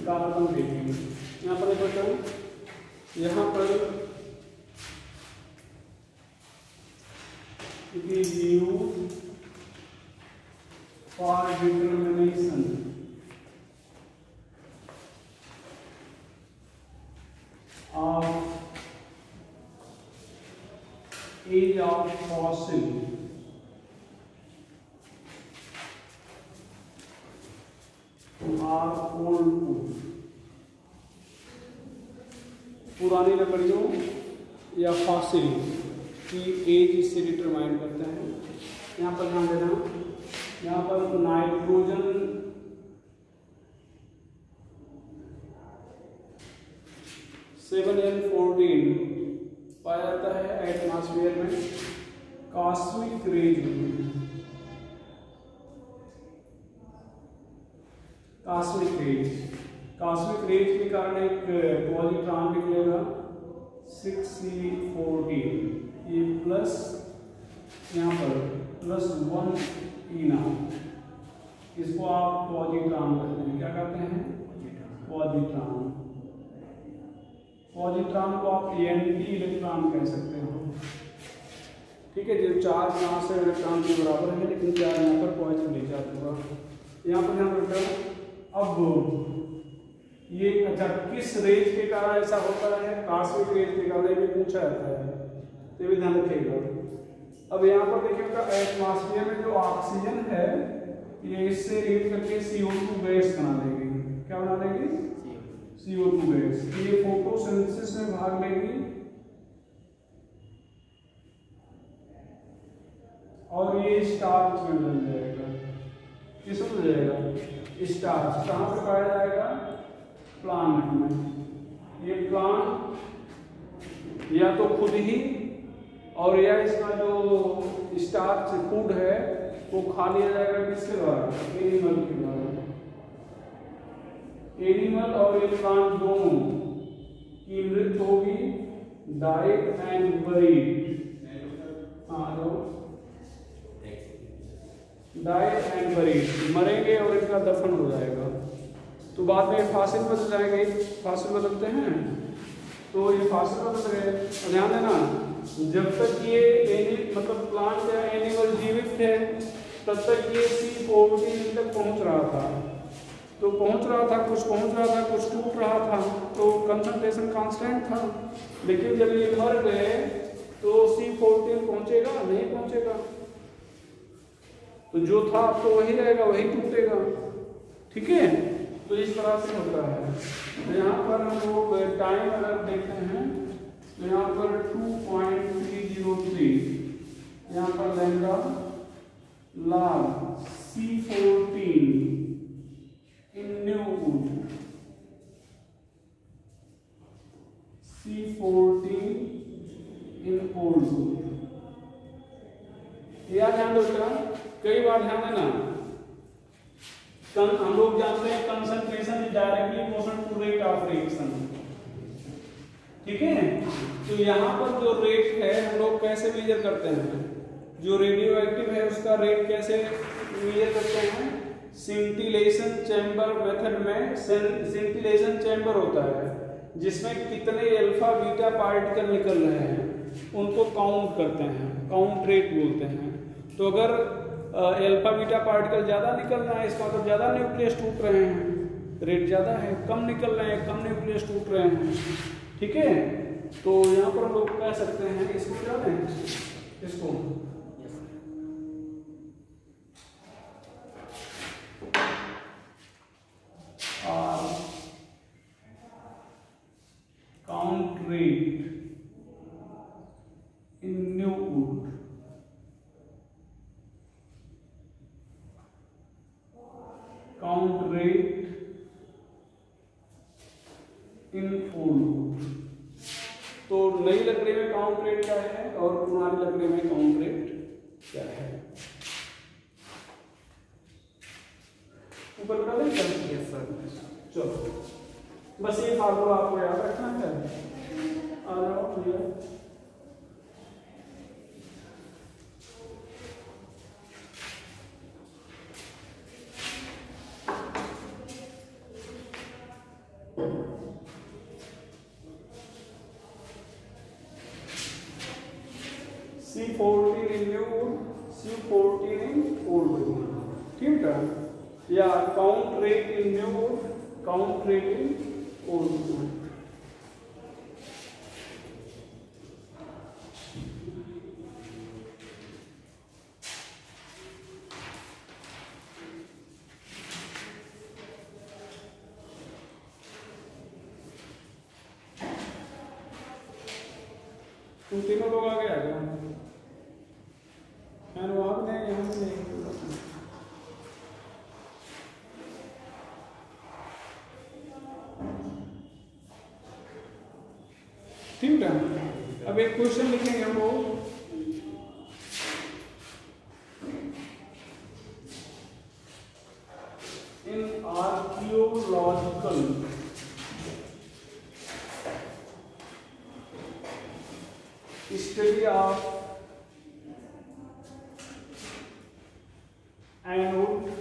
Carbon 18। यहाँ पर देखो, यहाँ पर it is used for determination of age of fossil or old wood। पुरानी लकड़ियों या फॉसिल की एज इससे डिटरमाइन करते हैं। यहाँ पर ध्यान देना, यहाँ पर नाइट्रोजन 7N14 पाया जाता है एटमॉस्फेयर में। कॉस्मिक रेज के कारण एक पॉजिट्रॉन निकलेगा 6C14, ये प्लस यहाँ पर +1 E, इसको आप पॉजिट्रॉन कहते हैं। क्या कहते हैं? पॉजिट्रॉन। पॉजिट्रॉन को आप एंटी इलेक्ट्रॉन कह सकते हो। ठीक है, जो चार्ज यहाँ से इलेक्ट्रॉन के बराबर है, लेकिन चार्ज यहाँ पर पॉजिटिव चार्ज होगा। यहाँ पर ध्यान रखना। अब ये अच्छा किस रेज के कारण ऐसा होता है? कॉस्मिक रेज के कारण भी पूछा जाता है, तो भी ध्यान रखिएगा। अब यहाँ पर देखिएगा एटमॉस्फेयर में जो ऑक्सीजन है, ये इससे रिएक्ट करके CO2 गैस बना देगी। क्या बना देगी? CO2 gas. ये फोटोसिंथेसिस में भाग लेगी और ये स्टार्च में बन जाएगा। किसमें बन जाएगा? स्टार्च। कहाँ पर पाया जाएगा? प्लांट में। ये प्लांट या तो खुद ही और या इसका जो स्टार्च फूड है वो खा लिया जाएगा किसके द्वारा? एनिमल के द्वारा। एनिमल और ये प्लांट दोनों की मृत्यु होगी, died and buried. Died and buried, मरेंगे और इनका दफन हो जाएगा। तो बाद में फॉसिल बदल जाएंगे। फॉसिल बदलते हैं, तो ये फॉसिल बदल गए। ध्यान देना, जब तक ये मतलब प्लांट या एनिमल जीवित थे तब तक ये C14 तक पहुंच रहा था। तो पहुंच रहा था, कुछ पहुंच रहा था, कुछ टूट रहा था, तो कंसंट्रेशन कांस्टेंट था। लेकिन जब ये मर गए तो C14 पहुंचेगा? नहीं पहुंचेगा। तो जो था तो वही रहेगा, वही टूटेगा। ठीक है, तो इस तरह से होता है। तो यहाँ पर हम लोग टाइम अगर देखते हैं तो यहाँ पर 2.303, यहाँ पर lambda log C14 in new would, C14 in old would. यह ध्यान रखना, कई बार ध्यान देना, हम लोग जानते हैं concentration is directly proportional to rate of reaction. ठीक है, तो यहाँ पर जो रेट है हम लोग कैसे मेजर करते हैं? जो रेडियो एक्टिव है उसका रेट कैसे मेजर करते हैं? सिंटिलेशन चैम्बर मेथड में सिंटिलेशन चैम्बर होता है जिसमें कितने अल्फा बीटा पार्टिकल निकल रहे हैं उनको काउंट करते हैं, काउंट रेट बोलते हैं। तो अगर अल्फा बीटा पार्टिकल ज्यादा निकल रहा है, इसका मतलब ज्यादा न्यूक्लियस टूट रहे हैं, रेट ज्यादा है। कम निकल रहे हैं, कम न्यूक्लियस टूट रहे हैं। ठीक है, तो यहाँ पर हम लोग कह सकते हैं इसको क्या है, इसको count rate in new would. Count rate in old would. तो नई लकड़ी में काउंट रेट क्या है और पुरानी लकड़ी में काउंट रेट क्या है? ऊपर बता दें? Yes sir. चलो, बस ये फार्मूला आपको याद रखना है। आ जाओ भैया। C14 in new wood, C14 in old wood. ठीक है, या count rate in new would, count rate in old would. तुम तीनों लोग आगे आ गए, वहां भी नहीं, यहाँ भी नहीं. ठीक है, अब एक क्वेश्चन लिखेंगे हम लोग. इन archaeological study of anode,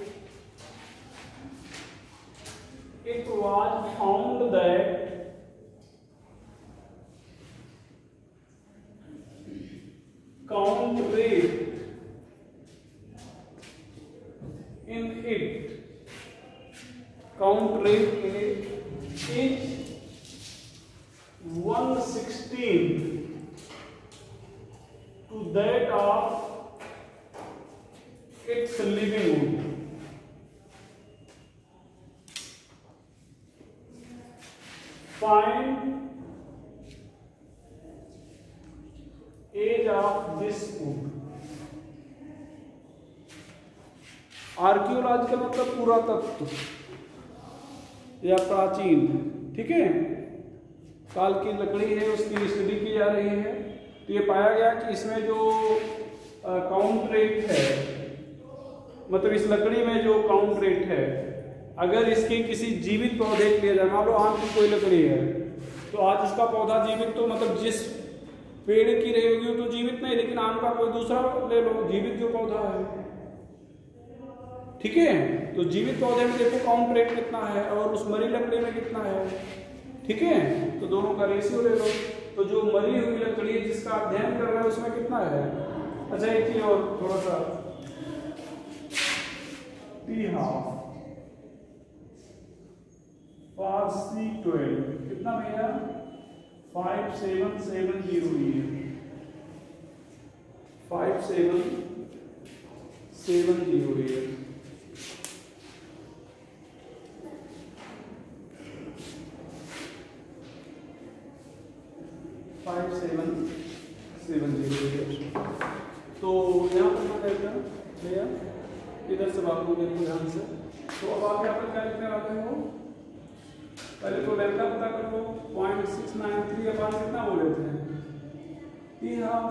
it was found that count rate in it is 1/16 to that of its living wood. Find age of this wood. Archaeological मतलब पुरातत्व या प्राचीन. ठीक है, काल की लकड़ी है, उसकी स्टडी की जा रही है. तो ये पाया गया कि इसमें जो काउंट रेट है, मतलब इस लकड़ी में जो काउंट रेट है, अगर इसके किसी जीवित पौधे के लिए, मान लो आम की कोई लकड़ी है, तो आज इसका पौधा जीवित, तो मतलब जिस पेड़ की रही होगी तो जीवित नहीं, लेकिन आम का कोई दूसरा ले लो, जीवित जो पौधा है. ठीक है, तो जीवित पौधे में देखो काउंट रेट कितना है और उस मरी लकड़ी में कितना है. ठीक है, तो दोनों का रेशियो ले लो. तो जो मरी हुई लकड़ी जिसका अध्ययन कर रहे हैं उसमें कितना है. अच्छा, एक चीज और थोड़ा सा, T½ for C12 कितना भैया, 5770 है. 5770 है. तो यहाँ पर क्या कहते हैं भैया, इधर से बात हो गई ध्यान से. तो अब आप यहाँ पर क्या लिखने वाले हो, पहले तो लैम्डा पता कर लो. 0.693 अपन कितना बोले थे, T½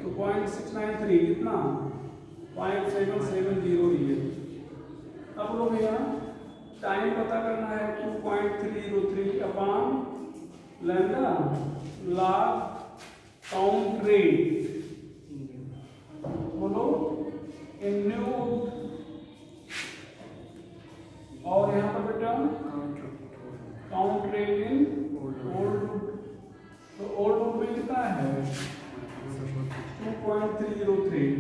तो 0.693 कितना, 5770 ही है. अब लोग भैया टाइम पता करना है, 2.303 upon lambda log count rate. बोलो इन न्यू, और यहाँ पर बेटा काउंट रेट इन ओल्ड. तो ओल्ड वुड में कितना है, 2.303.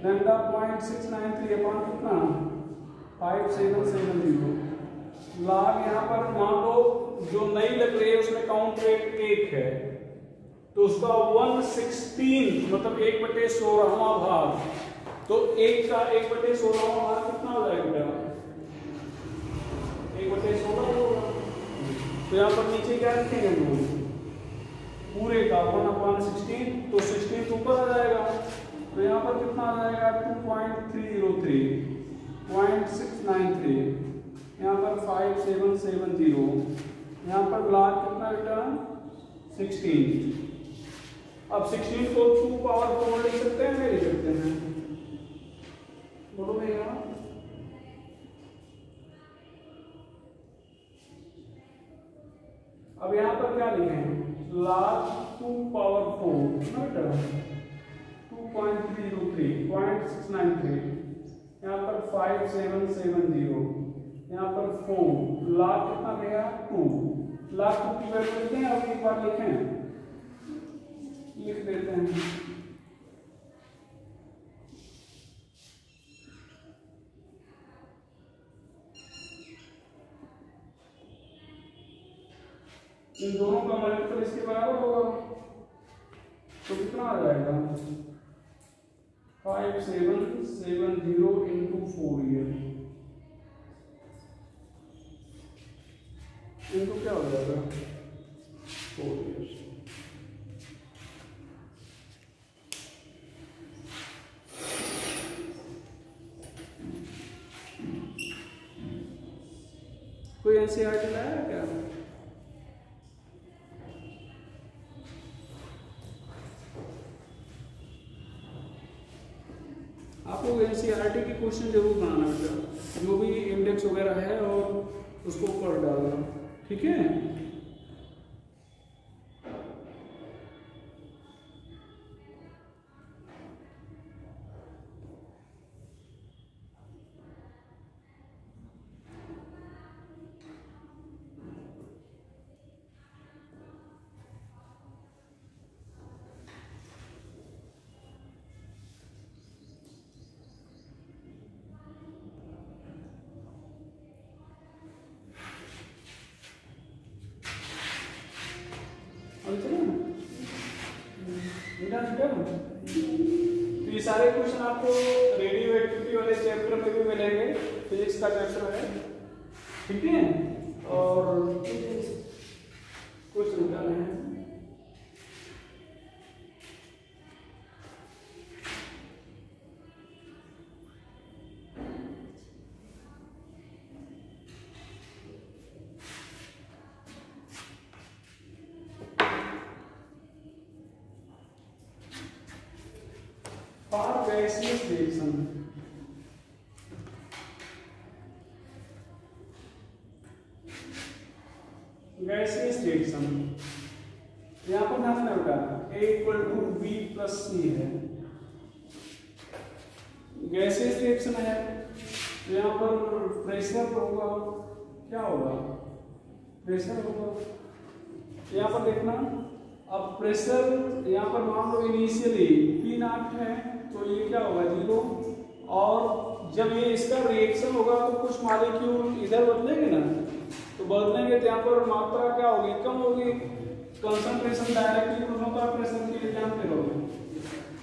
लैम्डा 0.693 अपॉन कितना, 5770. लॉग यहाँ पर मान लो जो नई लकड़ी है उसमें काउंट रेट 1 है, तो उसका 1/16 मतलब 1/16वां भाग. तो 1 का 1/16वां भाग कितना हो जाएगा, 1/16 होगा. तो यहाँ पर नीचे क्या लिखेंगे हम लोग, पूरे का 1/16, तो 16 ऊपर आ जाएगा. तो यहाँ पर कितना आ जाएगा, 2.303, 0.693, यहाँ पर 5770, यहाँ पर लॉग कितना बेटा, 16. अब 16 को 2⁴ लिख सकते हैं, नहीं लिख सकते हैं, बोलो भैया. अब यहाँ पर क्या लिखें, log 2⁴ ना बेटा, 2.303, 0.693, यहाँ पर 5770, यहाँ पर 4, log कितना भैया 2. लाख की वैल्यू लिखते हैं, अब एक बार लिखें, लिख देते हैं। इन दोनों का मल्टीपल इसके बराबर होगा, तो कितना आ जाएगा 5770 इंटू 4 ईयर इनको क्या हो जाएगा 4 ईयर्स। कोई एनसीईआरटी लाया है क्या? आपको एनसीईआरटी के क्वेश्चन जरूर बनाना बेटा, जो भी इंडेक्स वगैरह है और उसको पढ़ डालना, ठीक है। तो ये सारे क्वेश्चन आपको रेडियो एक्टिविटी वाले चैप्टर में भी मिलेंगे, फिजिक्स का चैप्टर है, ठीक है। और कुछ निकाले हैं for gaseous reaction। Gaseous reaction यहाँ पर ध्यान देना बेटा, A equal to B plus C है, गैसियस रिएक्शन है, तो यहाँ पर प्रेशर होगा, क्या होगा प्रेशर होगा, यहाँ पर देखना। अब प्रेशर यहाँ पर मान लो इनिशियली P0 है, तो ये क्या होगा 0, और जब ये इसका रिएक्शन होगा तो कुछ मॉलिक्यूल इधर बदलेंगे ना, तो बदलेंगे तो यहाँ पर मात्रा क्या होगी कम होगी, कंसंट्रेशन डायरेक्टली होता है प्रेशर के लिए जानते रहोगे।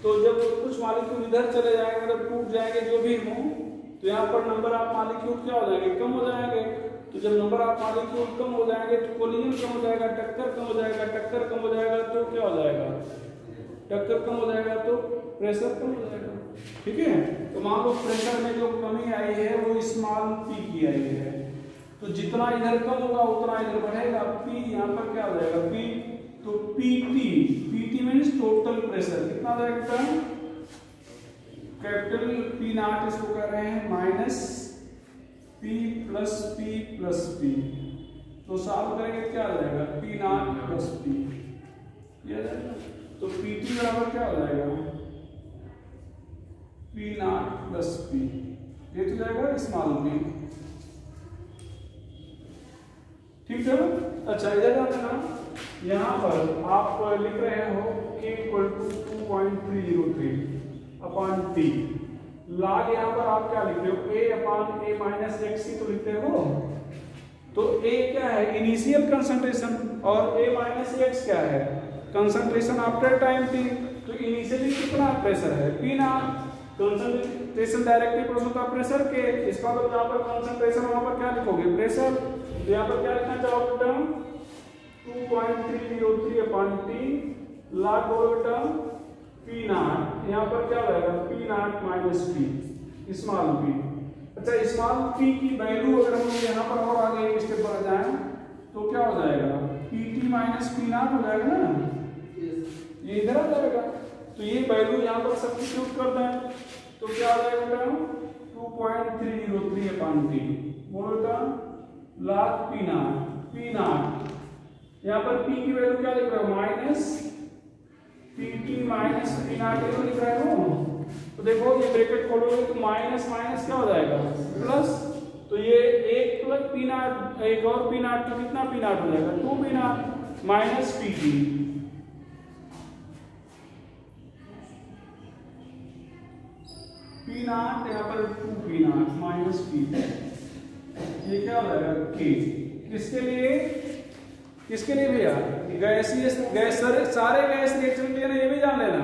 तो जब कुछ मॉलिक्यूल इधर चले जाएंगे, मतलब टूट जाएंगे जो भी हो, तो यहाँ पर नंबर ऑफ मॉलिक्यूल क्या हो जाएंगे कम हो जाएंगे। तो जब नंबर ऑफ मॉलिक्यूल कम हो जाएंगे तो कोलिजन कम हो जाएगा, टक्कर कम हो जाएगा, टक्कर कम हो जाएगा तो क्या हो जाएगा, टक्कर कम हो जाएगा तो प्रेशर कम हो जाएगा, ठीक है। तो मान लो प्रेशर में जो कमी आई है वो स्मॉल p की आई है, तो जितना इधर कम होगा उतना इधर बढ़ेगा, p यहाँ पर क्या हो जाएगा p, तो pt मीन्स टोटल प्रेशर कितना आ जाएगा, कैपिटल P0 इसको कह रहे हैं माइनस P प्लस P, तो सॉल्व करेंगे क्या आ जाएगा P0 प्लस P, ये आ जाएगा। तो PT बराबर क्या हो जाएगा P0 प्लस P, ये तो जाएगा स्मॉल p, ठीक है। अच्छा इधर जाना, यहाँ पर आप लिख रहे हो K equal to 2.303 upon T, log यहाँ पर आप क्या लिख रहे हो A upon A minus x ही तो लिखते हो, तो A क्या है इनिशियल कंसंट्रेशन और A माइनस एक्स क्या है कंसंट्रेशन आफ्टर टाइम t, तो इनिशियली कितना प्रेशर है P0, concentration directly proportional of pressure के, इसका मतलब यहाँ पर कंसंट्रेशन वहां पर क्या लिखोगे प्रेशर, तो यहाँ पर क्या लिखना चाहोगे बेटा 2.303 अपॉन T लॉग बेटा P0, यहाँ पर क्या रहेगा P0 minus P small p। अच्छा स्मॉल p की वैल्यू अगर हम यहाँ पर और आगे एक स्टेप बढ़ जाएं तो क्या हो जाएगा PT माइनस P0 हो जाएगा ना, ये इधर आ जाएगा, तो ये वैल्यू यहाँ पर सब्स्टिट्यूट कर दें तो क्या आ जाएगा बेटा 2.303 अपॉन T, बोलो बेटा लॉग P0 यहाँ पर P की वैल्यू क्या लिख रहे हो माइनस PT माइनस P0 लिख रहे हो, तो देखो ये ब्रैकेट खोलोगे तो माइनस माइनस क्या हो जाएगा प्लस, तो ये 1 प्लस पी नॉट, एक और पी नॉट, तो कितना पी नॉट हो जाएगा 2 P not minus P T. P not यहाँ पर 2 P not minus P T, ये क्या हो जाएगा के। किसके लिए, किसके लिए भैया, गैसीय गैस, सारे गैस रिएक्शन के लिए ना, ये भी जान लेना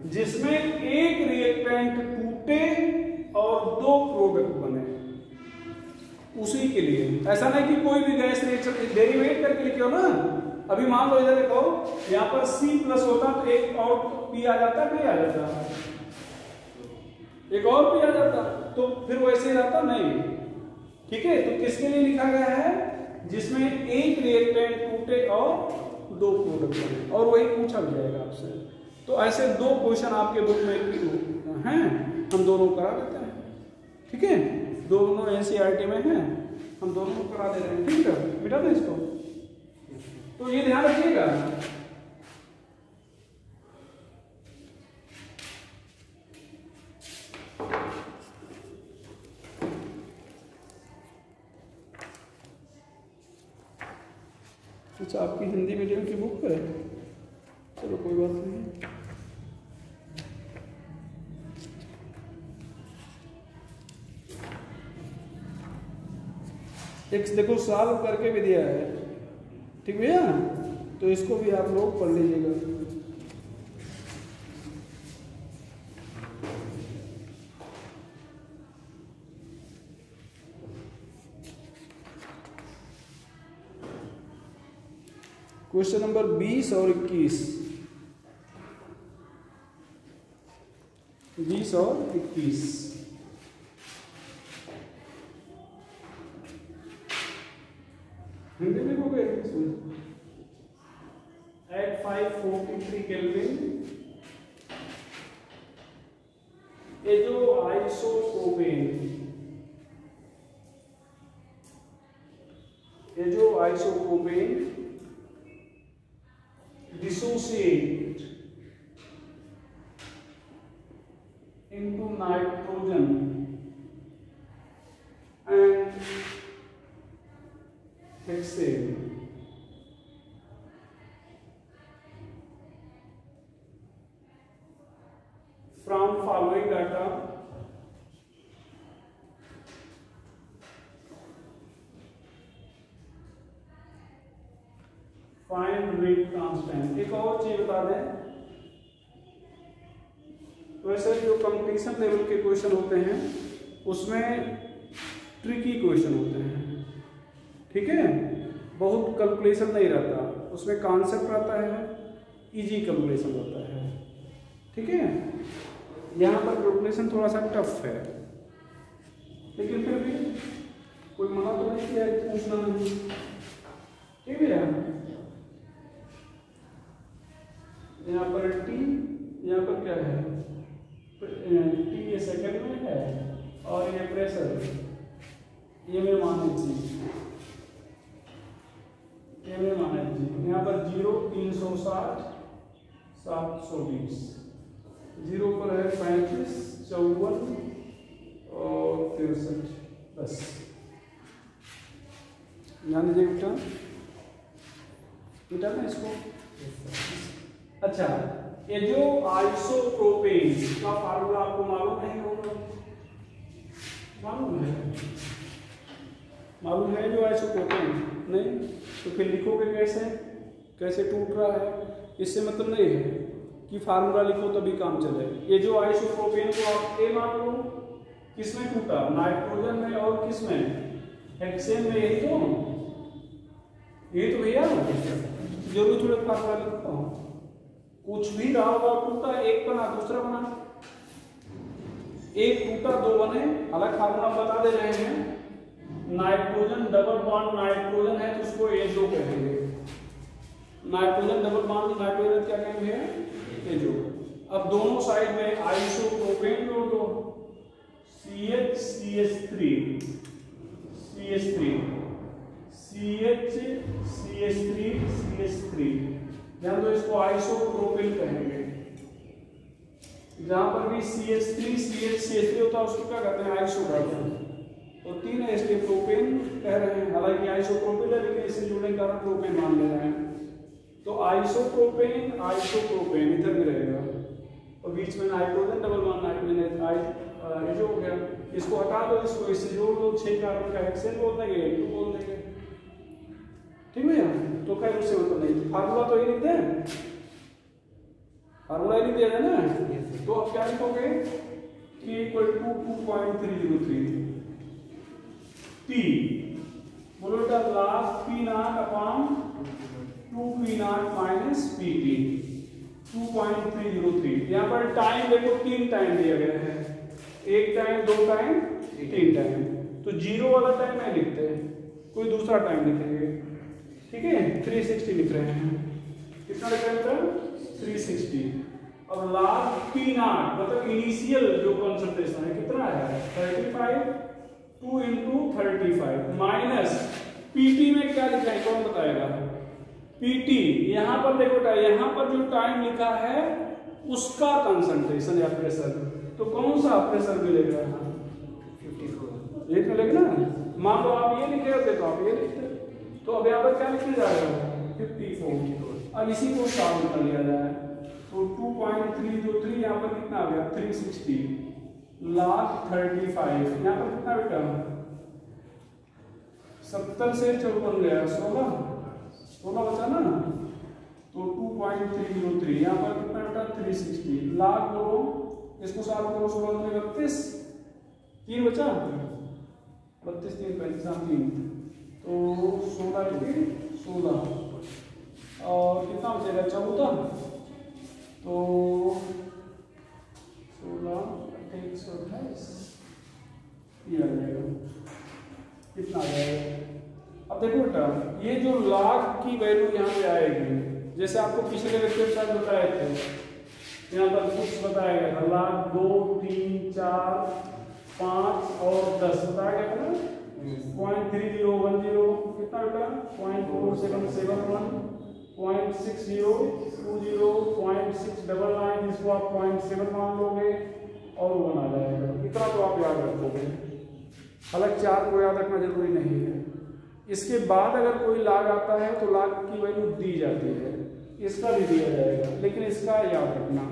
जिसमें एक रिएक्टेंट टूटे और 2 प्रोडक्ट बने, उसी के लिए। ऐसा नहीं कि कोई भी गैस रिएक्शन डेरिवेट करके लिखो ना। अभी मान लो इधर देखो, यहाँ पर C प्लस होता तो एक और P आ जाता, नहीं आ जाता, एक और P आ जाता, तो फिर वैसे रहता नहीं। ठीक है, तो किसके लिए लिखा गया है, जिसमें एक रिएक्टेंट टूटे और 2 प्रोडक्ट बने, और वही पूछा जाएगा आपसे। तो ऐसे 2 क्वेश्चन आपके बुक में हैं, हम दोनों करा देते हैं। ठीक है, दोनों एनसीईआरटी में हैं, हम दोनों को करा दे रहे हैं। ठीक है, मिटा दो इसको, तो ये ध्यान रखिएगा। अच्छा, आपकी हिंदी मीडियम की बुक है, चलो कोई बात नहीं। एक देखो सॉल्व करके भी दिया है, ठीक भैया, तो इसको भी आप लोग पढ़ लीजिएगा। क्वेश्चन नंबर 20 और 21, 20 और 21। हिंदी में हो गए। एट 543 केल्विन ये जो isopropene dissociate into nitrogen and hexane from following data. Find rate constant. एक और चीज बता दें, वैसे जो कंपटीशन लेवल के क्वेश्चन होते हैं उसमें ट्रिकी क्वेश्चन होते हैं। ठीक है, बहुत कैलकुलेशन नहीं रहता उसमें, कॉन्सेप्ट रहता है, इजी कैलकुलेशन होता है। ठीक है, यहाँ पर कैलकुलेशन थोड़ा सा टफ है, लेकिन फिर भी कोई मना तो नहीं किया पूछना नहीं। ठीक है, यहाँ पर T, यहाँ पर क्या है, T ये सेकंड में है और ये प्रेशर, ये में माने जी, ये में माने जी। यहाँ पर 0 360 720, 0 पर है 35 54 और 63, बस ध्यान दीजिए बेटा, बेटा ना इसको। अच्छा, ये जो आइसोप्रोपेन का फार्मूला आपको मालूम नहीं होगा, मालूम है? मालूम है जो आइसोप्रोपेन नहीं, तो फिर लिखोगे कैसे, कैसे टूट रहा है, इससे मतलब नहीं है कि फार्मूला लिखो तभी काम चले। ये जो आइसोप्रोपेन को आप ए मान लो, किसमें टूटा, नाइट्रोजन में और किसमें, हेक्सेन में। यही तो भैया जरूर थोड़ा फार्मूला लिखता हूँ, कुछ भी रहा होगा, टूटा एक बना दूसरा बना, एक टूटा 2 बने, अलग फार्मूला बता दे रहे हैं। नाइट्रोजन डबल बॉन्ड नाइट्रोजन है तो उसको एजो कहेंगे, नाइट्रोजन डबल बॉन्ड नाइट्रोजन क्या कहेंगे, एजो। अब दोनों साइड में आइसोप्रोपेन जोड़ दो, CH CH3 ध्यान दो, इसको आइसोप्रोपेन कहेंगे। जहां पर भी CH3 होता है उसको क्या कहते हैं, आइसो कहते हैं। तो 3 इसलिए प्रोपेन कह रहे हैं, हालांकि आइसोप्रोपिल है लेकिन इससे जुड़ने के कारण प्रोपेन मान ले रहे हैं। तो आइसोप्रोपेन इधर भी रहेगा और बीच में नाइट्रोजन डबल बॉन्ड नाइट्रोजन ये जो हो गया, इसको हटा दो, इसको इससे जोड़ दो, 6 कार्बन का हेक्सेन बोल देंगे, 2 बोल देंगे। ठीक है भैया, तो खैर उससे मतलब नहीं, फार्मूला तो ये लिखते हैं, फार्मूला लिख दिया है ना। तो अब क्या लिखोगे कि इक्वल टू 2.303 T बोलो बेटा log P naught upon 2P naught minus PT 2.303। यहाँ पर टाइम देखो 3 टाइम दिया गया है, 1 टाइम, 2 टाइम, 3 टाइम। तो 0 वाला टाइम नहीं लिखते, कोई दूसरा टाइम लिखेंगे। ठीक है, 360 लिख रहे हैं। कितना लिख रहे हैं? 360। अब log P naught मतलब इनिशियल जो कंसंट्रेशन है कितना है? 35, 2 into 35 माइनस PT में क्या लिखा है कौन बताएगा? PT यहाँ पर देखो, यहाँ पर जो टाइम लिखा है उसका कंसंट्रेशन या प्रेशर, तो कौन सा प्रेशर मिलेगा? 54 ये तो लिखना। मान लो आप ये लिखे होते तो आप ये लिखते, तो अब यहाँ पर क्या लिखने जा रहे हो? 54। अब इसी को सॉल्व कर लिया जाए तो 2.303 यहाँ पर कितना आ गया? 360 log 35 यहाँ पर कितना बेटा? 70 से 54 गया 16 बचा ना, तो 2.303 यहाँ पर कितना बेटा? 360 log करो, इसको सॉल्व करो, 16 में 32, 3 बचा, 32 3 35 3, तो 16 के 16 और कितना बचेगा? 14, तो 16 128 ये आ जाएगा। कितना आ जाएगा? अब देखो बेटा, ये जो log की वैल्यू यहाँ पे आएगी, जैसे आपको पिछले लेक्चर के साथ बताए थे, यहाँ पर कुछ बताया गया था, log 2, 3, 4, 5 और 10 बताया गया था ना। 0.3010 कितना बेटा? 0.4771, 0.6020, 0.699, इसको आप 0.7 मान लोगे और 1 आ जाएगा। इतना तो आप याद रखोगे, हालांकि 4 को याद रखना जरूरी नहीं है। इसके बाद अगर कोई log आता है तो log की वैल्यू दी जाती है, इसका भी दिया जाएगा, लेकिन इसका याद रखना।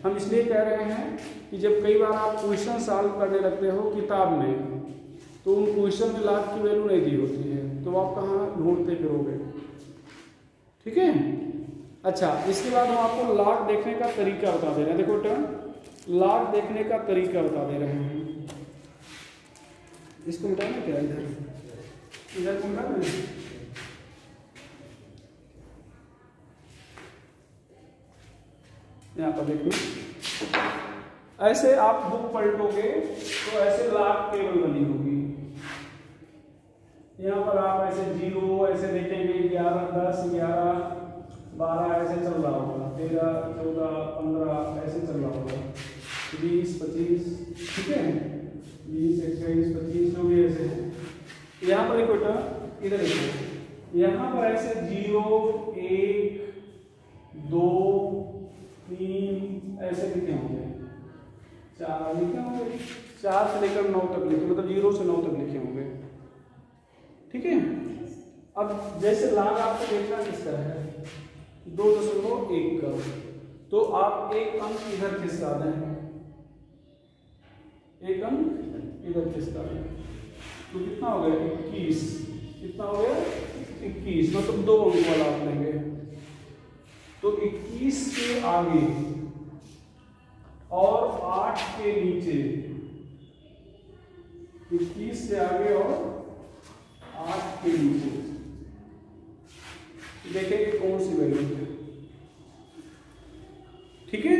हम इसलिए कह रहे हैं कि जब कई बार आप क्वेश्चन सॉल्व करने लगते हो किताब में, तो उन क्वेश्चन में log की वैल्यू नहीं दी होती है, तो आप कहाँ ढूंढते फिरोगे? ठीक है। अच्छा, इसके बाद हम आपको log देखने का तरीका बता दे रहे हैं। देखो बेटा, log देखने का तरीका बता दे रहे हैं। इसको मिटाना क्या? इधर मिटा दें। यहाँ पर देखो, ऐसे आप बुक पलटोगे तो ऐसे log टेबल बनी होगी। यहाँ पर आप ऐसे 0 ऐसे देखेंगे, 11, 10, 11, 12 ऐसे चल रहा होगा, 13, 14, 15 ऐसे चल रहा होगा, 20, 25, ठीक है, 20, 21, 25 जो भी ऐसे है। यहाँ पर एक बेटा इधर देखो, यहाँ पर ऐसे 0, 1, 2, 3 ऐसे लिखे होंगे, 4 लिखे होंगे, 4 से लेकर 9 तक लिखे, मतलब 0 से 9 तक लिखे होंगे। ठीक है। अब जैसे log आपको देखना किसका है? 2.1 का, तो आप एक अंक इधर खिसका दें, एक अंक इधर खिसका दें, तो कितना हो गया? 21। कितना हो गया? 21, मतलब 2 अंक वाला आप लेंगे, तो 21 के आगे और 8 के नीचे, 21 के आगे और 8 के नीचे देखेंगे कौन सी वैल्यू है। ठीक है।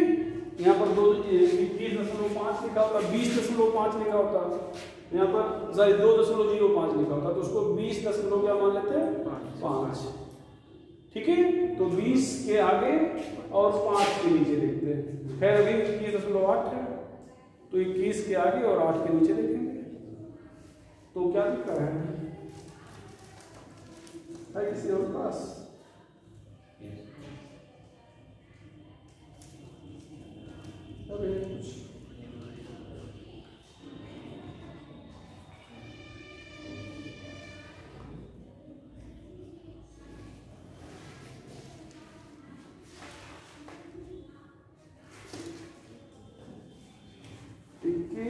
यहाँ पर 21.5 लिखा होता, 20.5 लिखा होता, यहाँ पर 2.05 लिखा होता, तो उसको 20 दशमलव क्या मान लेते हैं? 5। ठीक है। तो 20 के आगे और 5 के नीचे देखते हैं। खैर अभी 21.8 है, तो 21 के आगे और 8 के नीचे देखेंगे, तो क्या दिख रहा है किसी और पास?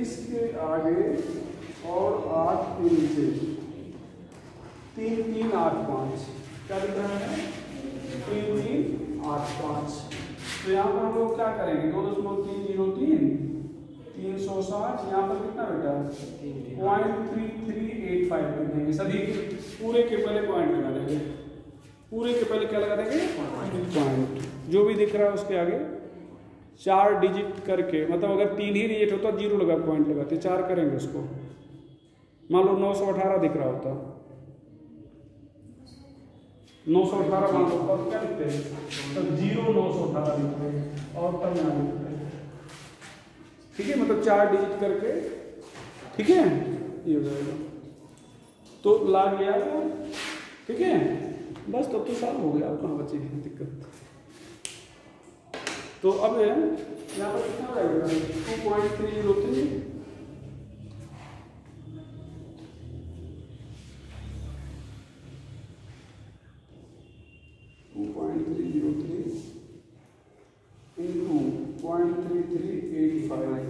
21 के आगे और 8 के नीचे 3 3 8 5 क्या दिख रहा है 3 3 8 5। तो यहाँ पर हम लोग क्या करेंगे 2.303 360 यहाँ पर कितना बेटा 0.3385 लिख देंगे सभी पूरे के पहले पॉइंट लगा देंगे पूरे के पहले क्या लगा देंगे पॉइंट जो भी दिख रहा है उसके आगे 4 डिजिट करके मतलब अगर 3 ही डिजिट होता 0 लगा पॉइंट लगाते 4 करेंगे उसको मान लो 918 दिख रहा होता 918 मान लो तब क्या लिखते हैं तब 0 918 लिखते हैं और तब यहाँ लिखते हैं ठीक है मतलब 4 डिजिट करके ठीक है ये हो जाएगा तो लाग गया ठीक है बस तब तो सॉल्व हो गया अब कहाँ बची है दिक्कत। तो अब यहाँ पर कितना रहेगा 2.303 into 0.3385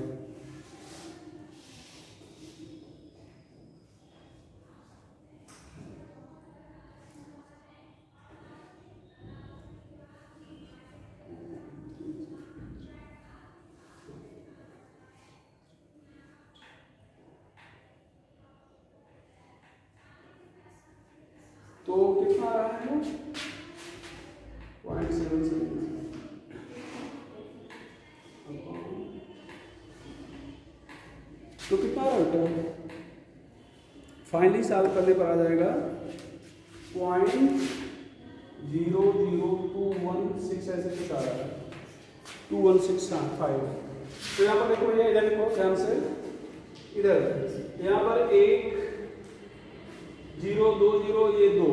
तो कितना आ रहा है 0.77 तो कितना आ रहा है फाइनली सॉल्व करने पर आ जाएगा 0.00216 ऐसे कुछ आ रहा है 2165। तो यहाँ पर देखो ये इधर देखो ध्यान से इधर यहाँ पर 1 0 2 0 ये 2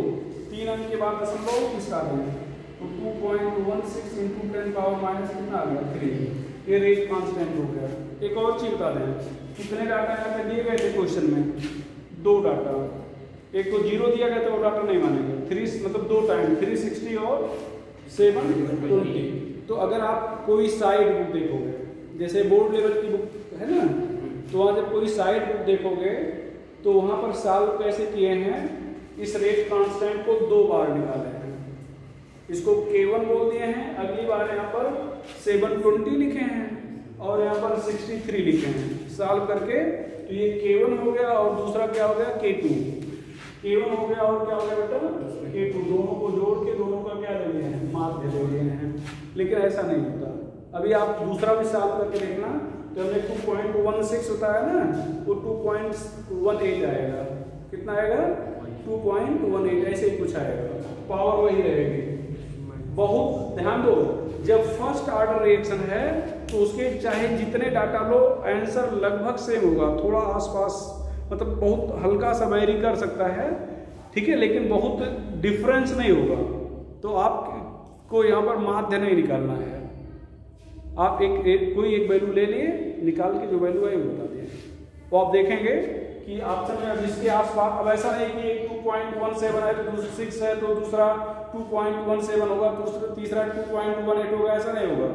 3 अंक के बाद दशमलव किसका देंगे तो 2.16 इंटू 10 पावर माइनस कितना आ गया 3 ये रेट कांस्टेंट हो गया। एक और चीज बता दें कितने डाटा यहाँ पे दिए गए थे क्वेश्चन में 2 डाटा एक तो 0 दिया गया तो वो डाटा नहीं मानेंगे 3 मतलब 2 टाइम 360 और 720। तो अगर आप कोई साइड बुक देखोगे जैसे बोर्ड लेवल की बुक है ना तो वहाँ जब कोई साइड बुक देखोगे तो वहाँ पर सॉल्व कैसे किए हैं इस रेट कांस्टेंट को 2 बार निकाले हैं इसको K1 बोल दिए हैं अगली बार यहाँ पर 720 लिखे हैं और यहाँ पर 63 लिखे हैं सॉल्व करके तो ये K1 हो गया और दूसरा क्या हो गया K2 K1 हो गया और क्या हो गया बेटा K2 दोनों को जोड़ के दोनों का क्या ले लिए हैं माध्य ले लिए हैं। लेकिन ऐसा नहीं होता अभी आप दूसरा भी सॉल्व करके देखना तो हमने 2.16 होता है ना वो 2.18 आएगा कितना आएगा 2.18 ऐसे ही कुछ आएगा पावर वही रहेगी। बहुत ध्यान दो जब फर्स्ट ऑर्डर रिएक्शन है तो उसके चाहे जितने डाटा लो आंसर लगभग सेम होगा थोड़ा आसपास मतलब बहुत हल्का सा वेरी कर सकता है ठीक है लेकिन बहुत डिफरेंस नहीं होगा। तो आपको यहाँ पर माध्य नहीं निकालना है आप कोई एक वैल्यू ले लिए निकाल के जो वैल्यू है वो बता दिए तो आप देखेंगे कि ऑप्शन में जिसके आसपास अब ऐसा नहीं कि एक 2.17 है तो दूसरा 6 है तो दूसरा 2.17 होगा दूसरा तीसरा 2.18 होगा ऐसा नहीं होगा।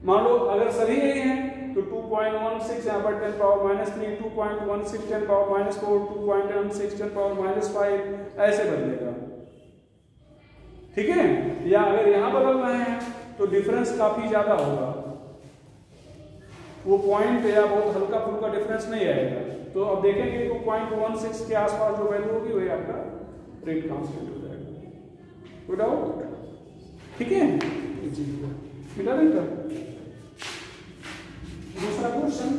मान लो अगर सभी यही हैं तो 2.16 यहाँ पर 10 पावर -3 2.16 10 पावर -4 2.16 10 पावर -5 ऐसे बदलेगा ठीक है। या अगर यहाँ बदल रहे हैं तो डिफरेंस काफी ज्यादा होगा वो पॉइंट या बहुत हल्का फुल्का डिफरेंस नहीं आएगा। तो अब देखेंगे 2.16 के आसपास जो वैल्यू होगी वही आपका रेट कांस्टेंट हो जाएगा विदाउट ठीक है जी मिला बेटा। दूसरा क्वेश्चन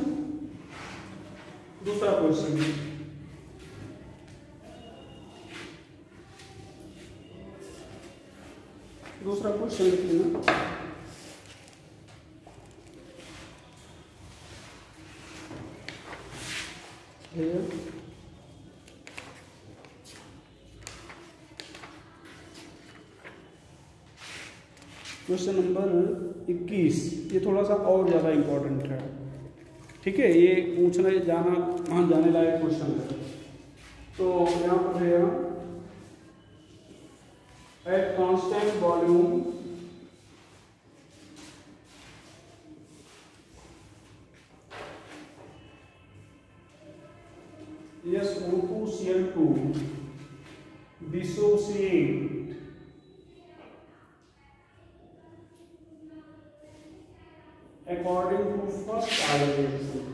लिख लेना क्वेश्चन नंबर 21 ये थोड़ा सा और ज़्यादा इम्पोर्टेंट है ठीक है ये पूछने जाने लायक क्वेश्चन है। तो यहाँ पर है at constant volume SO2Cl2 dissociate according to first order reaction.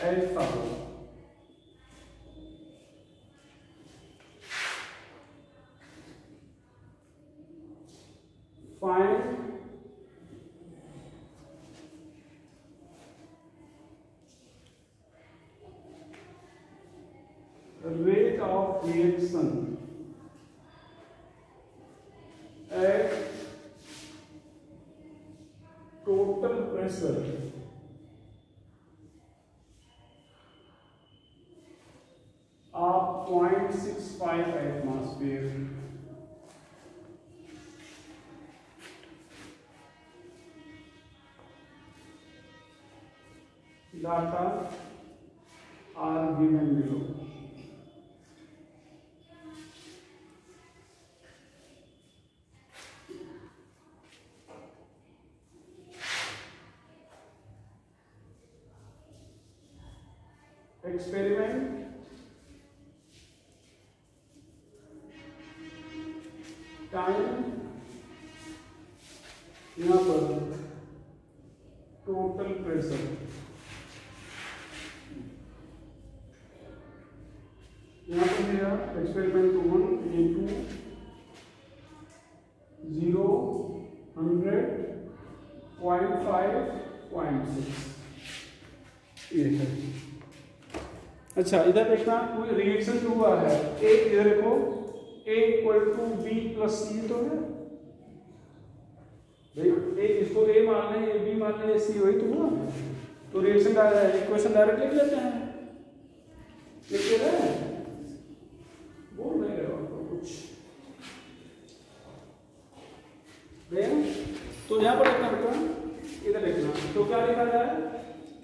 As follows. Find the rate of reaction at total pressure of 0.65 atmosphere. Data are given below. Experiment time यहाँ पर टोटल प्रेशर यहाँ पर मेरा एक्सपेरिमेंट 1 A2 0 100 0.5 0.6 ये है। अच्छा इधर देखना कोई रिएक्शन जो हुआ है एक इधर देखो A = B + C तो है भाई ए इसको A मान लें ये B मान लें ये C वही तो हुआ तो रिएक्शन का इक्वेशन डायरेक्ट लिख लेते हैं लिख रहे हैं बोल नहीं रहे हो कुछ तो यहाँ पर लिखना बेटा इधर लिखना तो क्या लिखा जाए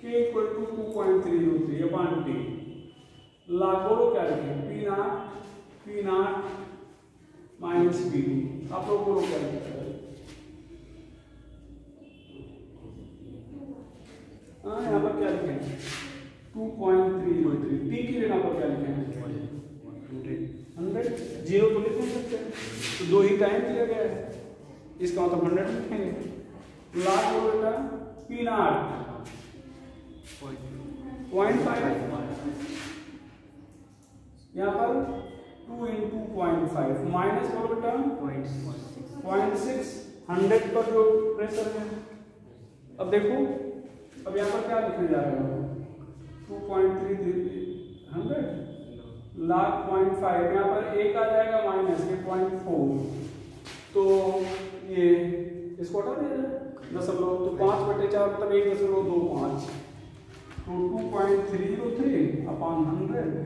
K = 2.303 T लागू क्या लिखें P0 माइनस P2 आप लोग को क्या लिखा है यहाँ पर क्या लिखें 2.303 T की जगह पर क्या लिखें 100 जीरो तो लिख नहीं सकते तो दो ही टाइम दिया गया है इसका मतलब 100 लिखेंगे लाख हो बेटा P0 0.5 यहाँ पर 2 × 0.5 माइनस करो बेटा 0.6 100 पर जो प्रेशर है अब देखो अब यहाँ पर क्या लिखने जा रहे हो 2.33 लाख 0.5 यहाँ पर एक आ जाएगा माइनस के 0.4 तो ये इसको हटा दिया जाए दशमलव तो 5/4 मतलब 1.25 तो 2.303/100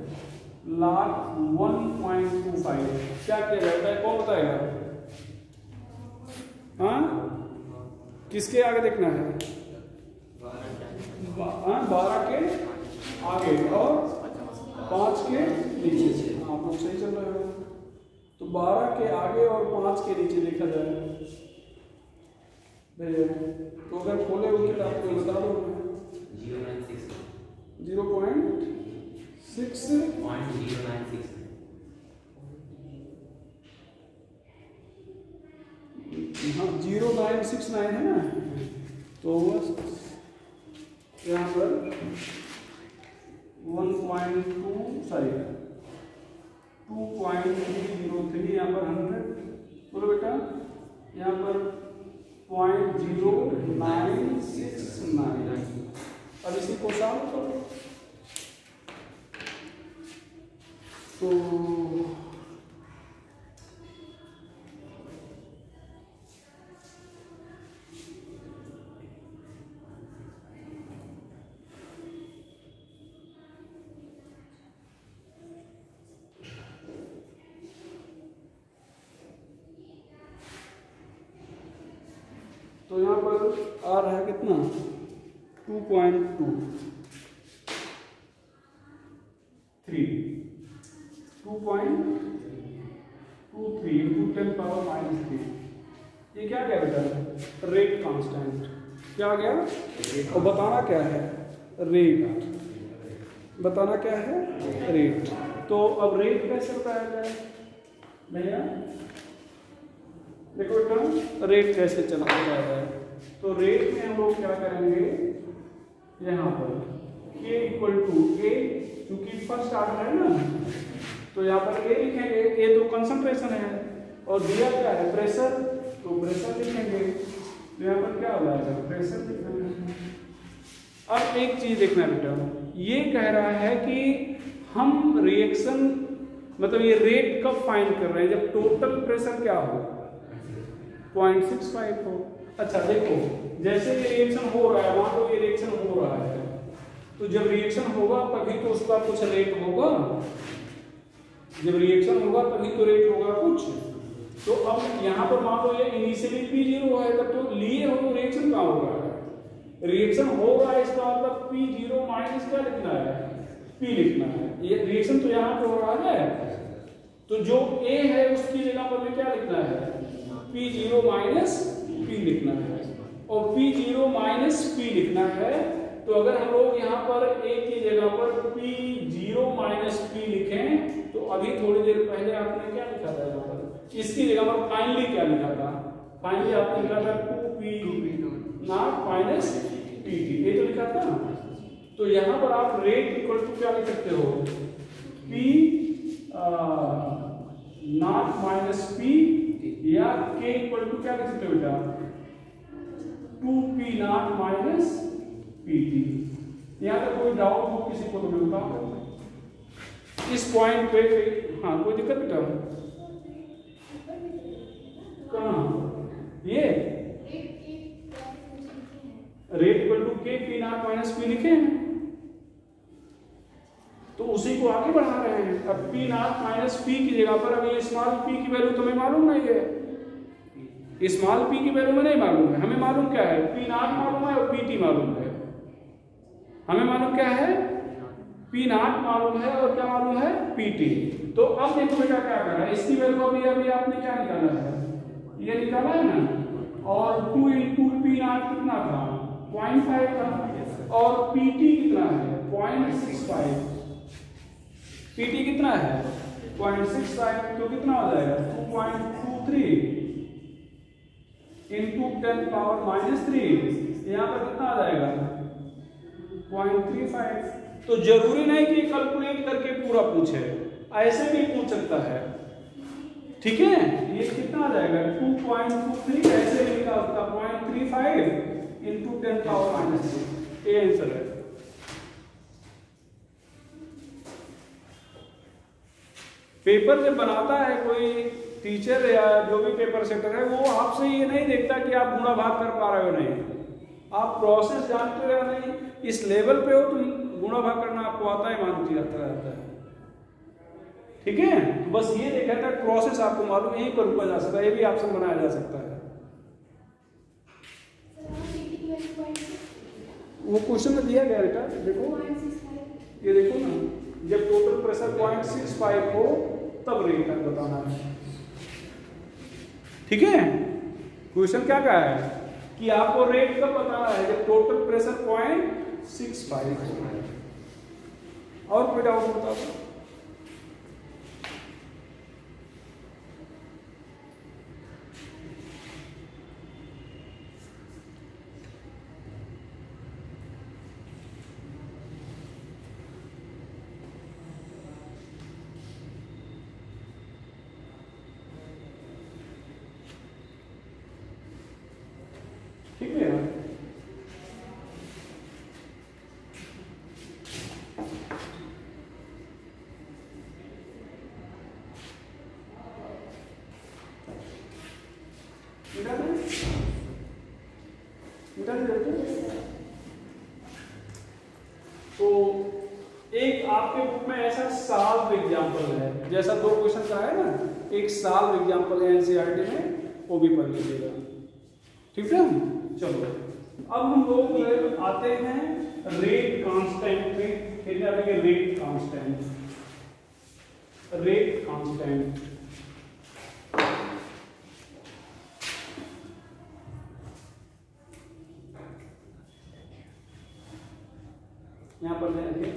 लाख 1.25 क्या किया जाता है कौन बताएगा हाँ किसके आगे देखना है 12 के आगे और 5 के नीचे आप लोग सही चल रहे हो तो 12 के आगे और 5 के नीचे देखा जाए तो अगर खोले हुए किताब को बता दो 0.6 हाँ 0969 है ना तो यहाँ पर 2.303 यहाँ पर 100 बोलो बेटा यहाँ पर 0.0969 अब इसी को सॉल्व करो तो यहाँ पर आ रहा है कितना 2.2 2.23 इंटू 10 पावर माइनस 3। ये क्या गया बेटा? Rate constant. क्या गया? और बताना क्या है? रेट। बताना क्या है? रेट। तो अब रेट कैसे बताया जाए भैया? देखो बेटा, रेट कैसे चला जाए? तो रेट में हम लोग क्या करेंगे, यहाँ पर k इक्वल टू ए, क्योंकि फर्स्ट आर्डर है ना, तो यहाँ पर ए लिखेंगे। ए तो कंसंट्रेशन है और दिया क्या है? प्रेशर, तो प्रेशर लिखेंगे। तो यहाँ पर क्या हो जाएगा? प्रेशर लिखेंगे। अब एक चीज देखना बेटा, ये कह रहा है कि हम रिएक्शन मतलब ये रेट कब फाइंड कर रहे हैं? जब टोटल प्रेशर क्या हो? 0.65 हो। अच्छा देखो, जैसे ये रिएक्शन हो रहा है, मान लो ये रिएक्शन हो रहा है, तो जब रिएक्शन होगा तभी तो उसका कुछ रेट होगा। जब रिएक्शन होगा तभी तो रेट होगा कुछ। तो अब यहाँ पर मान लो ये इनिशियली P0 है, तब तो लिए हो तो रिएक्शन कहाँ हो रहा है? रिएक्शन हो रहा है, इसका मतलब P0 माइनस क्या लिखना है? P लिखना है। ये रिएक्शन तो यहाँ पे हो रहा है, तो जो A है उसकी जगह पर क्या लिखना है? P0 माइनस P लिखना है। और P0 माइनस P लिखना है, तो अगर हम लोग यहाँ पर A की जगह पर P0 माइनस P लिखें, तो अभी थोड़ी देर पहले आपने क्या लिखा था यहाँ पर? इसकी जगह पर फाइनली क्या लिखा था? फाइनली आपने लिखा था 2P नॉट माइनस PT, ये तो लिखा था। तो यहाँ पर आप रेट इक्वल टू क्या लिख सकते हो? P नॉट माइनस P, या K इक्वल टू क्या लिख सकते हो बेटा? 2P not minus PT। यहाँ तक कोई डाउट हो किसी को तो मैं बताऊँ इस पॉइंट पे? हाँ, कोई दिक्कत बेटा? कहाँ? ये rate equal to K P naught minus P लिखे हैं, तो उसी को आगे बढ़ा रहे हैं। अब P नॉट माइनस P की जगह पर अभी स्मॉल p की वैल्यू तुम्हें मालूम नहीं है, स्मॉल p की वैल्यू में नहीं मालूम है। हमें मालूम क्या है? P नॉट मालूम है और PT मालूम है। हमें मालूम क्या है? P नॉट मालूम है और क्या मालूम है? PT। तो अब देखो बेटा क्या कर रहा है, इसकी वैल्यू अभी आपने क्या निकाला है? ये निकाला है ना, और 2 इंटू P नॉट कितना था? 0.5 था, और PT कितना है? 0.65। PT कितना है? 0.65, तो कितना हो जाएगा? 2.23 इंटू 10 पावर माइनस 3, यहाँ पर कितना आ जाएगा? 0.35। तो जरूरी नहीं कि कैलकुलेट करके पूरा पूछे, ऐसे भी पूछ सकता है। ठीक है, ये कितना आ जाएगा? 2.23, ऐसे लिखा उसका 0.35 इंटू 10 पावर माइनस 3, ये आंसर है। पेपर जब बनाता है कोई टीचर या जो भी पेपर सेटर है, वो आपसे ये नहीं देखता कि आप गुणा भाग कर पा रहे हो नहीं, आप प्रोसेस जानते हो या नहीं, इस लेवल पे हो तुम गुणा भाग करना आपको आता है, मान जाता रहता है। ठीक है, बस ये देखा था प्रोसेस आपको मालूम, यहीं पर रुका जा सकता है, ये भी ऑप्शन बनाया जा सकता है। वो क्वेश्चन में दिया गया बेटा, देखो ये देखो ना, जब टोटल प्रेशर 0.65 हो तब रेट बताना है। ठीक है, क्वेश्चन क्या कहा है कि आपको रेट कब बताना है? जब टोटल प्रेशर 0.65 हो। और कोई डाउट बताओ? ठीक है, तो एक आपके बुक में ऐसा सॉल्व एग्जांपल है, जैसा 2 क्वेश्चन का है ना, एक सॉल्व एग्जांपल है एनसीईआरटी में, वो भी पढ़ लीजिएगा। ठीक है, चलो अब हम लोग आते हैं रेट कांस्टेंट में। Rate constant constant. यहां पर देंगे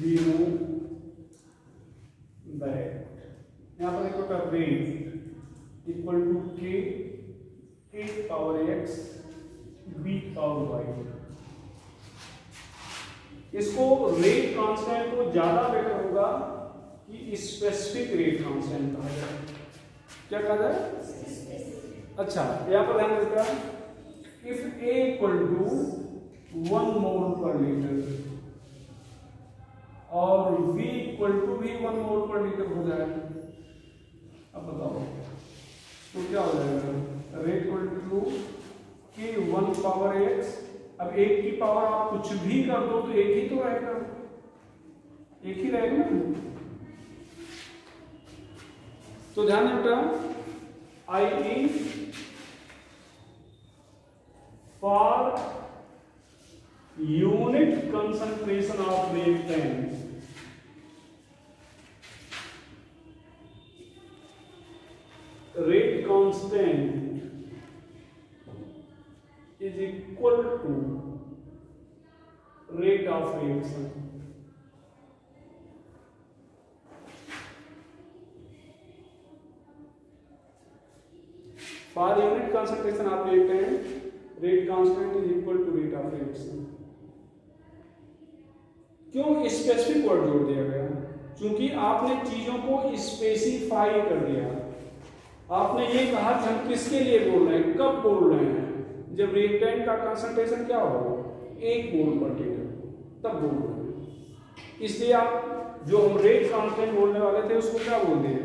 remove that, यहां पर देखो का rate equal to k a power x b power y। इसको रेट कांस्टेंट को ज्यादा बेटर होगा कि स्पेसिफिक रेट कांस्टेंट कहा जाए। क्या कहा जाए? अच्छा, यहां पर ध्यान देता है इफ a इक्वल टू 1 मोल पर लीटर और v इक्वल टू भी 1 मोल पर लीटर हो जाए, अब बताओ तो क्या हो जाएगा? Rate equal to k 1 power x। अब एक की पावर आप कुछ भी कर दो तो एक ही तो रहेगा, एक ही रहेगा ना। तो ध्यान बेटा I E for unit concentration of reactant rate constant is equal to rate of reaction। For unit concentration of reactant, rate constant is equal to rate of reaction। क्यों स्पेसिफिक वर्ड जोड़ दिया गया? क्योंकि आपने चीजों को स्पेसिफाई कर दिया। आपने ये कहा कि हम किसके लिए बोल रहे हैं, कब बोल रहे हैं, जब रिएक्टेंट का कंसंट्रेशन क्या हो 1 मोल पर लीटर, तब बोल रहे हैं। इसलिए आप जो हम रेट कांस्टेंट बोलने वाले थे उसको क्या बोल दिए?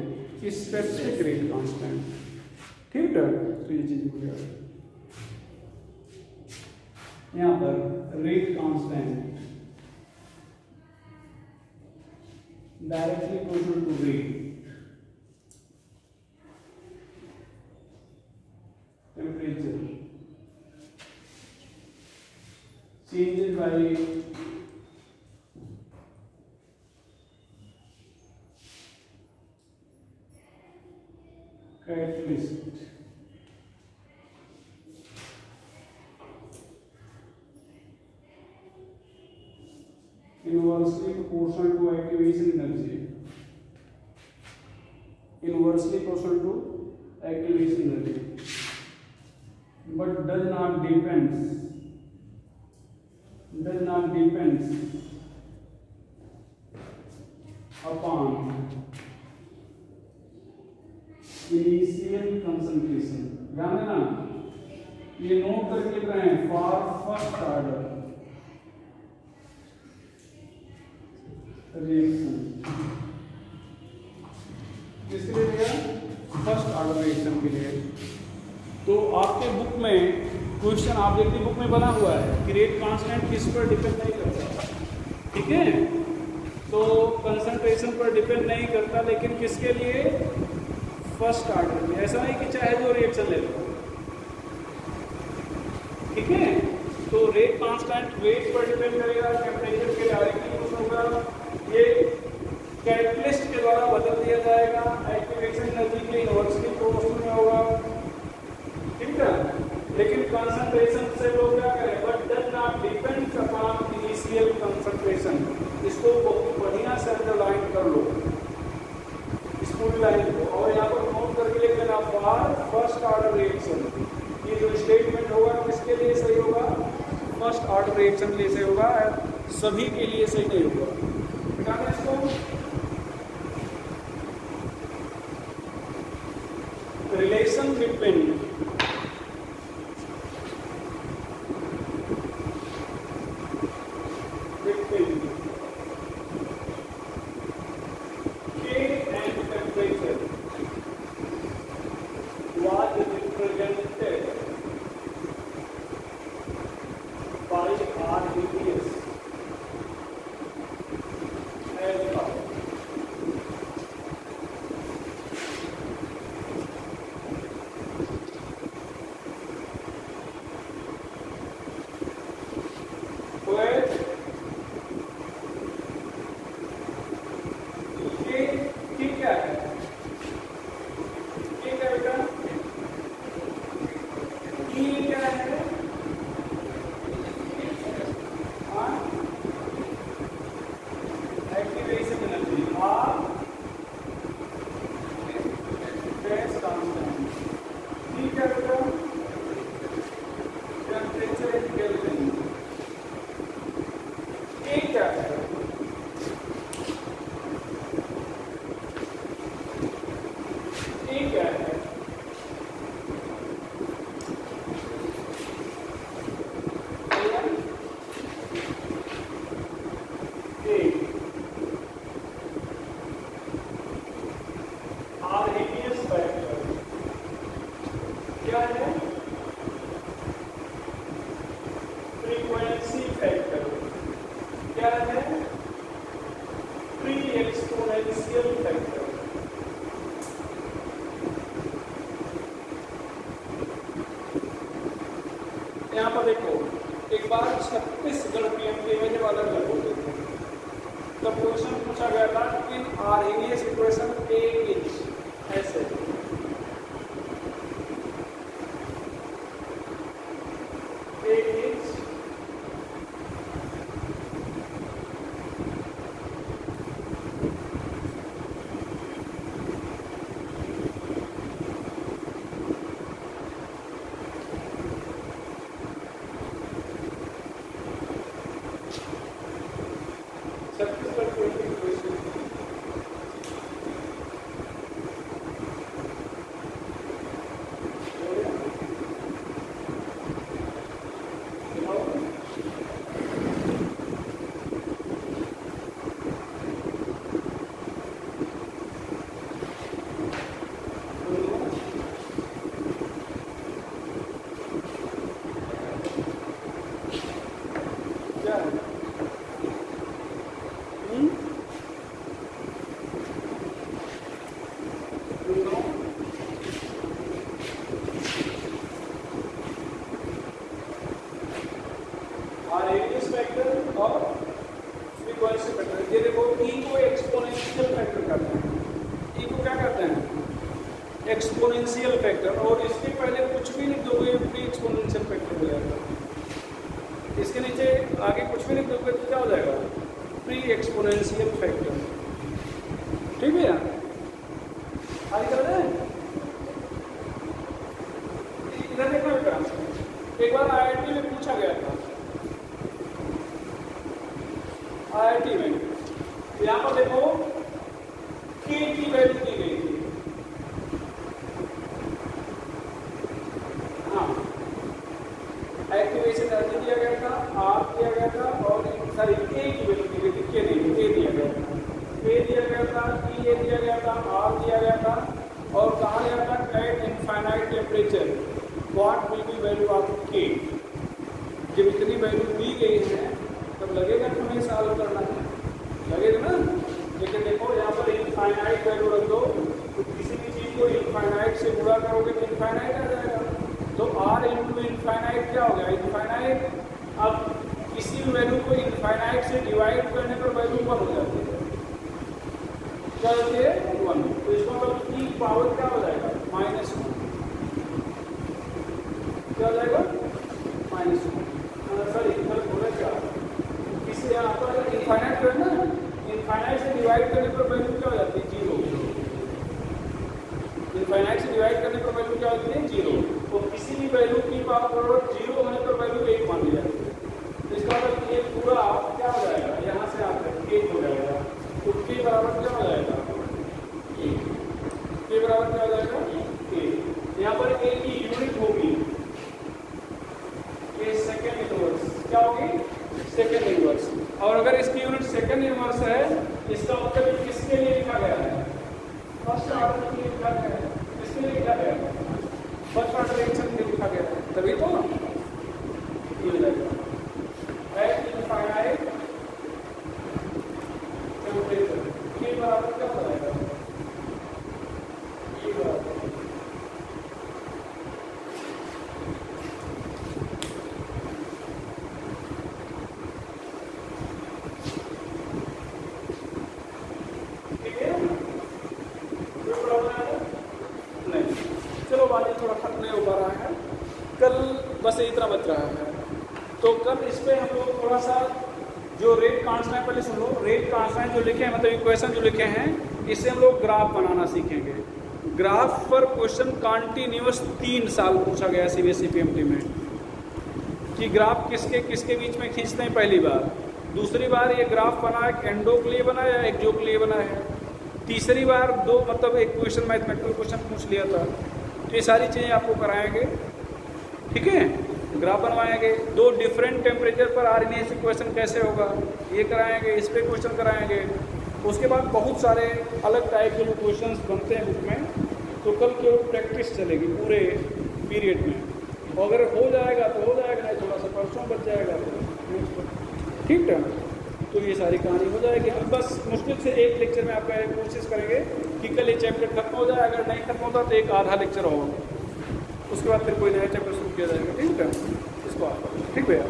Specific rate constant. ठीक है, तो ये चीज हो गया। यहां पर rate constant directly equal to rate temperature changes by catalyst inversely proportional to activation energy, inversely proportional to activation energy, but does not depends upon initial concentration। ध्यान देना, ये नोट करके लिख रहे हैं फॉर फर्स्ट ऑर्डर रिएक्शन। किसके लिए दिया? फर्स्ट ऑर्डर रिएक्शन के लिए। तो आपके बुक में क्वेश्चन ऑब्जेक्टिव बुक में बना हुआ है कि रेट कांस्टेंट किस पर डिपेंड नहीं करता। ठीक है, तो कंसंट्रेशन पर डिपेंड नहीं करता, लेकिन किसके लिए? फर्स्ट ऑर्डर में। ऐसा नहीं कि चाहे जो रिएक्शन ले लो। ठीक है, तो रेट कांस्टेंट रेट पर डिपेंड करेगा, टेम्परेचर के डायरेक्टली कुछ होगा, ये कैटलिस्ट के द्वारा बदल दिया जाएगा, एक्टिवेशन एनर्जी के इनवर्सली प्रोपोर्शनल में होगा। ठीक है, लेकिन कंसंट्रेशन से लोग क्या करें? But does not depend upon initial concentration. इसको बहुत बढ़िया से अंडरलाइन कर लो, इस पूरी लाइन को, और यहाँ पर नोट करके लिख लेना फॉर फर्स्ट ऑर्डर रिएक्शन। ये जो स्टेटमेंट होगा किसके लिए सही होगा? फर्स्ट ऑर्डर रिएक्शन के लिए सही होगा, सभी के लिए सही नहीं होगा। बताना इसको रिलेशन बिटवीन क्या है? क्या है? यहाँ पर देखो, एक बार छत्तीसगढ़ PMT वाला लग होते थे, तब क्वेश्चन पूछा गया था इन आर्हेनियस इक्वेशन AH ऐसे एक्सपोनेंशियल फैक्टर, और इसके पहले कुछ भी लिख दोगे प्री एक्सपोनेंशियल फैक्टर हो जाएगा। इसके नीचे आगे कुछ भी लिख दोगे तो क्या हो जाएगा? Pre exponential factor. ठीक है, आगे चल रहे हैं। इधर देखो बेटा, एक बार IIT में पूछा गया था, IIT में यहाँ पर देखो K की वैल्यू दी गई थी। एक्टिवेशन एनर्जी दिया गया था, R दिया गया था, और सॉरी A की वैल्यू दी गई थी, K नहीं, A दिया गया था, A दिया गया था, EA दिया गया था, R दिया गया था, और कहा गया था eight infinite temperature what will be value of K। जब इतनी वैल्यू दी गई है तब लगेगा कि हमें सॉल्व करना है, लगेगा ना। लेकिन देखो यहाँ पर इनफाइनाइट वैल्यू रख दो, तो किसी भी चीज़ को इनफाइनाइट से गुणा करोगे तो इनफाइनाइट आ जाएगा। तो R इंटू इनफाइनाइट क्या हो गया? इनफाइनाइट। अब किसी भी वैल्यू को इनफाइनाइट से डिवाइड करने पर वैल्यू 1 हो जाती है, क्या होती है? 1। तो इसका मतलब की पावर क्या हो जाएगा? -1। क्या हो जाएगा? -1। सॉरी बोला क्या, किसी यहाँ पर इनफाइनाइट जो है ना, इनफाइनाइट से डिवाइड करने पर वैल्यू क्या हो जाती है? 0। इनफाइनाइट से डिवाइड करने पर वैल्यू क्या होती है? 0। तो किसी भी वैल्यू की पावर 0 होने पर वैल्यू 1 मान ली जाती है। तो इसका मतलब ये पूरा क्या हो जाएगा? यहाँ से आकर 1 हो जाएगा। तो के बराबर क्या हो जाएगा? 1। के बराबर क्या हो जाएगा? 1। यहाँ पर A की यूनिट होगी, ये सेकेंड इनवर्स क्या होगी? Second inverse. और अगर इसकी यूनिट सेकेंड इनवर्स है, इसका मतलब किसके लिए लिखा गया है? फर्स्ट ऑर्डर के लिए लिखा गया है। किसके लिए लिखा गया है? फर्स्ट ऑर्डर रिएक्शन के लिए लिखा गया है, तभी तो ये हो जाएगा एट इनफाइनाइट टेम्परेचर के बराबर क्या हो जाएगा? ये बराबर थोड़ा खत्म नहीं हो पा रहा है, कल बस इतना बच रहा है। तो कल इस पर हम लोग थोड़ा सा जो रेट कांस्टेंट, पहले सुन लो, रेट कांस्टेंट जो लिखे हैं, मतलब इक्वेशन जो लिखे हैं, इससे हम लोग ग्राफ बनाना सीखेंगे। ग्राफ पर क्वेश्चन कॉन्टिन्यूस 3 साल पूछा गया CBSE PMT में कि ग्राफ किसके किसके बीच में खींचते हैं पहली बार, दूसरी बार ये ग्राफ बना एंडो के लिए बना या एक्जो के लिए बना है, तीसरी बार दो मतलब एक क्वेश्चन मैथमेटिकल क्वेश्चन पूछ लिया था। तो ये सारी चीज़ें आपको कराएंगे, ठीक है। ग्राफ बनवाएंगे, दो डिफरेंट टेम्परेचर पर RNA इक्वेशन कैसे होगा ये कराएंगे, इस पर क्वेश्चन कराएंगे। उसके बाद बहुत सारे अलग टाइप के जो क्वेश्चन बनते हैं बुक में, तो कल केवल प्रैक्टिस चलेगी पूरे पीरियड में। और अगर हो जाएगा तो हो जाएगा, नहीं थोड़ा सा परसों बच जाएगा तो ठीक है। तो ये सारी कहानी हो जाएगी। अब बस मुश्किल से एक लेक्चर में आपका कोशिश करेंगे कि कल ये चैप्टर खत्म हो जाए। अगर नहीं खत्म होता तो एक आधा लेक्चर होगा, उसके बाद फिर कोई नया चैप्टर शुरू किया जाएगा, ठीक है। इसको आप ठीक भैया।